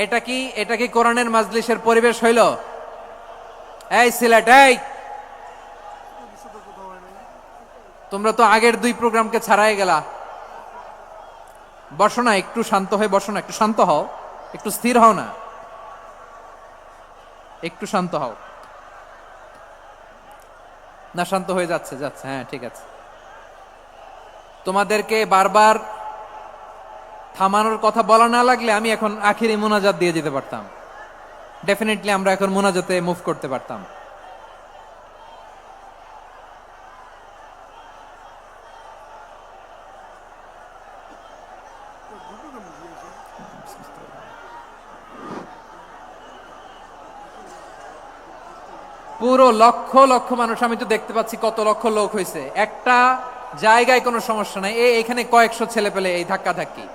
এটা কি কোরআনের মাজলিসের পরিবেশ হইল? এই সিলেট, এই তোমরা তো আগের 2 প্রোগ্রামকে ছাড়াই গেলা। বসো না, একটু শান্ত হয়ে বসো না, একটু শান্ত হও, একটু স্থির হও না, একটু শান্ত হও না। শান্ত হয়ে যাচ্ছে যাচ্ছে, হ্যাঁ ঠিক আছে। তোমাদেরকে বারবার থামানোর কথা বলা না লাগলে আমি এখন আখিরি মোনাজাত দিয়ে যেতে পারতাম। ডেফিনেটলি আমরা এখন মোনাজাতে মুভ করতে পারতাম। পুরো লক্ষ লক্ষ মানুষ, আমি তো দেখতে পাচ্ছি কত লক্ষ লোক হয়েছে। একটা জায়গায় কোনো সমস্যা নাই, এখানে কয়েকশো ছেলে পেলে এই ধাক্কা ধাক্কি।